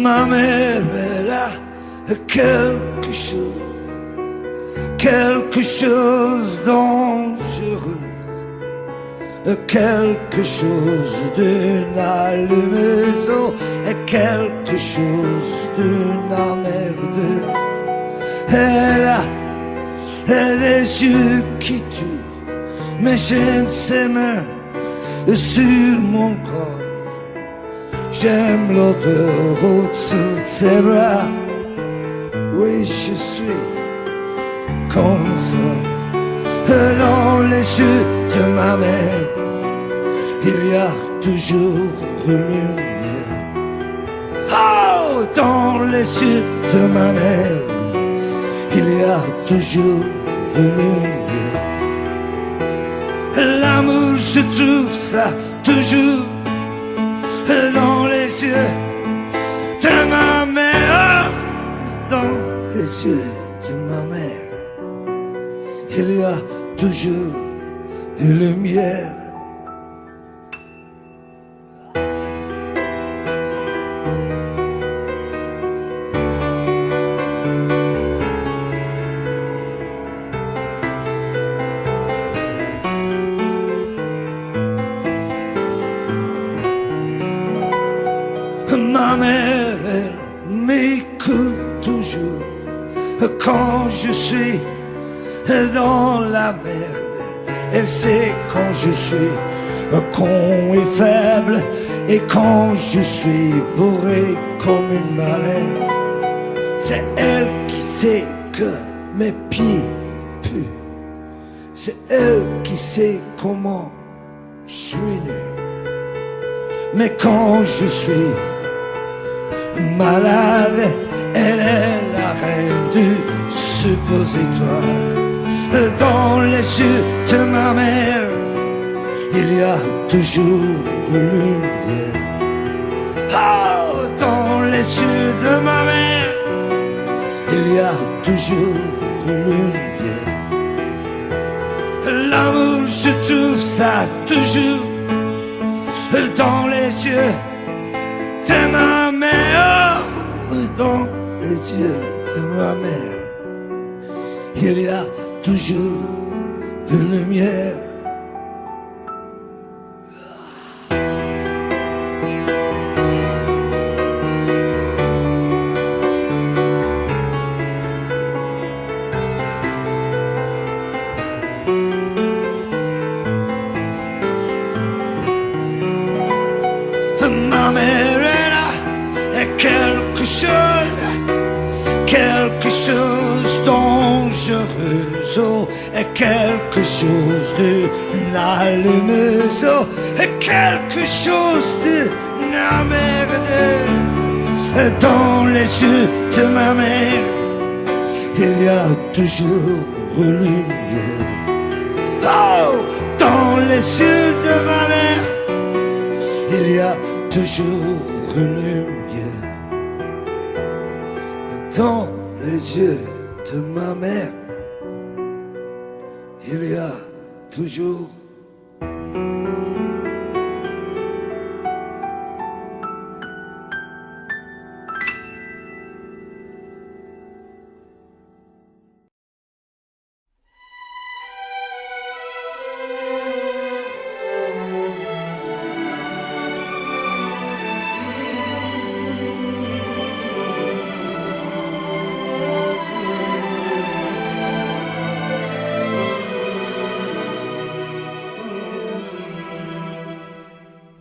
Ma mère, elle a quelque chose dangereux, quelque chose d'une allumeuse, et quelque chose d'une emmerdeuse. Elle a des yeux qui tuent, mais j'aime ses mains sur mon corps. J'aime l'odeur au-dessous de ses bras. Oui, je suis comme ça. Dans les yeux de ma mère, il y a toujours une lumière. Oh, dans les yeux de ma mère, il y a toujours une lumière. L'amour, je trouve ça toujours dans les yeux de ma mère. Dans les yeux de ma mère, il y a toujours une lumière. Ma mère, elle m'écoute toujours quand je suis dans la merde. Elle sait quand je suis con et faible, et quand je suis bourré comme une baleine. C'est elle qui sait que mes pieds puent. C'est elle qui sait comment je suis nu. Mais quand je suis malade, elle est la reine du suppositoire. Dans les yeux de ma mère, il y a toujours une lumière. Oh, dans les yeux de ma mère, il y a toujours une lumière. L'amour, je trouve ça toujours dans les yeux de ma mère. Dans les yeux de ma mère, il y a toujours une lumière. Ma mère, elle a quelque chose dangereux, oh, et quelque chose d'une allumeuse, oh, et quelque chose d'une emmerdeuse. Dans les yeux de ma mère, il y a toujours une lumière. Oh, dans les yeux de ma mère, il y a toujours une lumière. Dans les yeux de ma mère, il y a toujours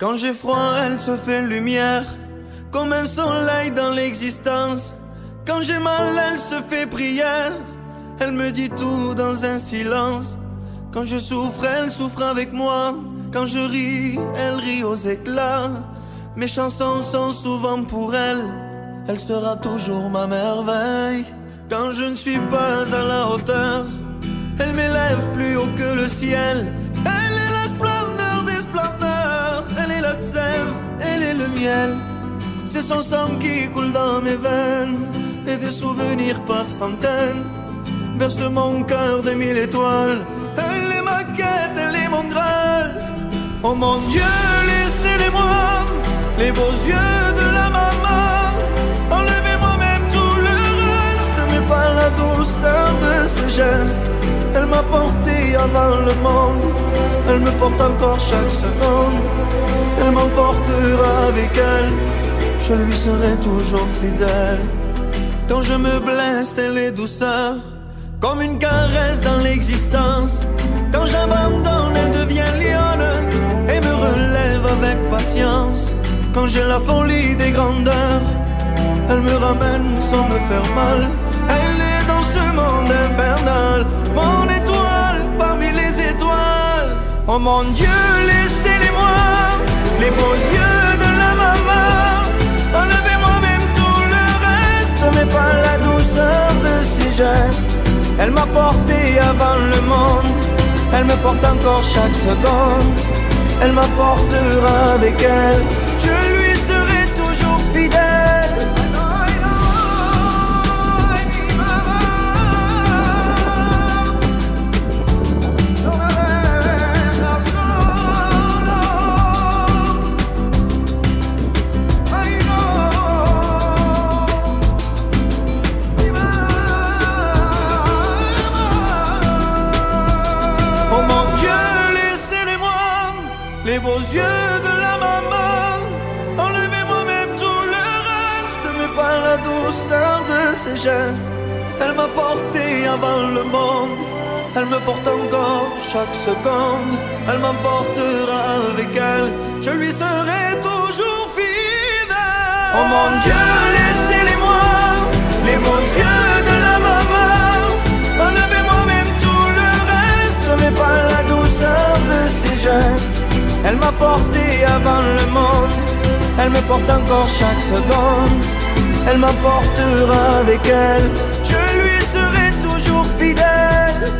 Quand j'ai froid, elle se fait lumière, comme un soleil dans l'existence. Quand j'ai mal, elle se fait prière, elle me dit tout dans un silence. Quand je souffre, elle souffre avec moi. Quand je ris, elle rit aux éclats. Mes chansons sont souvent pour elle, elle sera toujours ma merveille. Quand je ne suis pas à la hauteur, elle m'élève plus haut que le ciel. Elle est la splendeur des splendeurs, elle est la sève, elle est le miel. C'est son sang qui coule dans mes veines, et des souvenirs par centaines berce mon cœur de mille étoiles. Elle est ma quête, elle est mon Graal. Oh mon Dieu, laissez-les-moi, les beaux yeux de la maman. gestes. Elle m'a porté avant le monde, elle me porte encore chaque seconde. Elle m'emportera avec elle, je lui serai toujours fidèle. Quand je me blesse, elle est douceur, comme une caresse dans l'existence. Quand j'abandonne, elle devient lionne et me relève avec patience. Quand j'ai la folie des grandeurs, elle me ramène sans me faire mal. Elle est dans ce monde infernal, mon étoile parmi les étoiles. Oh mon Dieu, laissez-les-moi, les beaux yeux de la maman. Enlevez-moi même tout le reste, mais pas la douceur de ses gestes. Elle m'a porté avant le monde, elle me porte encore chaque seconde. Elle m'apportera avec elle, je lui serai toujours fidèle. Les beaux yeux de la maman, enlevez-moi même tout le reste, mais pas la douceur de ses gestes. Elle m'a porté avant le monde, elle me porte encore chaque seconde. Elle m'emportera avec elle, je lui serai toujours fidèle. Oh mon Dieu, laissez-les-moi, les beaux yeux de la maman. Enlevez-moi même tout le reste, mais pas la douceur de ses gestes. Elle m'a porté avant le monde, elle me porte encore chaque seconde. Elle m'emportera avec elle, je lui serai toujours fidèle.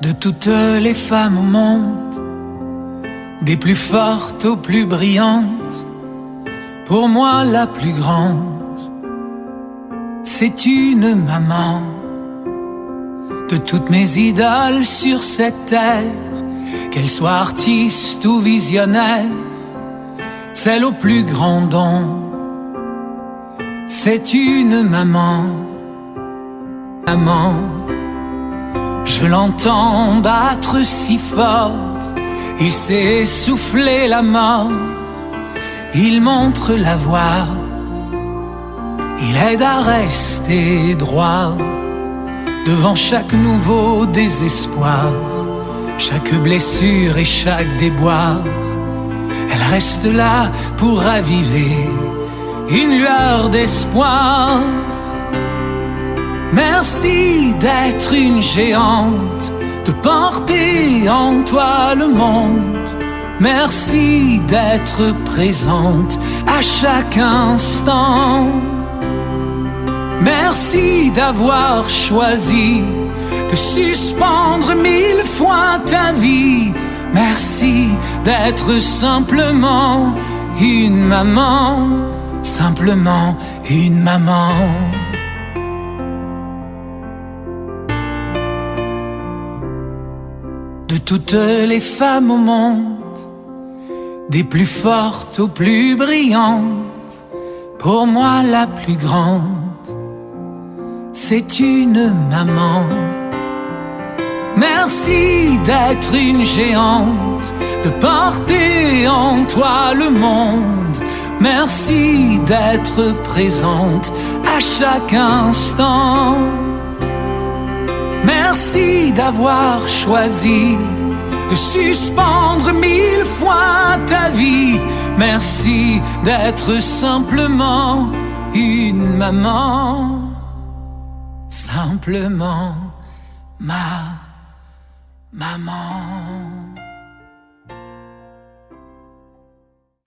De toutes les femmes au monde, des plus fortes aux plus brillantes, pour moi la plus grande, c'est une maman. De toutes mes idoles sur cette terre, qu'elles soient artistes ou visionnaires, celle au plus grand don, c'est une maman. Maman, je l'entends battre si fort, il sait souffler la mort, il montre la voie, il aide à rester droit devant chaque nouveau désespoir, chaque blessure et chaque déboire. Elle reste là pour raviver une lueur d'espoir. Merci d'être une géante, de porter en toi le monde. Merci d'être présente à chaque instant. Merci d'avoir choisi de suspendre 1000 fois ta vie. Merci d'être simplement une maman, simplement une maman. De toutes les femmes au monde, des plus fortes aux plus brillantes, pour moi la plus grande, c'est une maman. Merci d'être une géante, de porter en toi le monde. Merci d'être présente à chaque instant. Merci d'avoir choisi de suspendre 1000 fois ta vie. Merci d'être simplement une maman, simplement ma maman.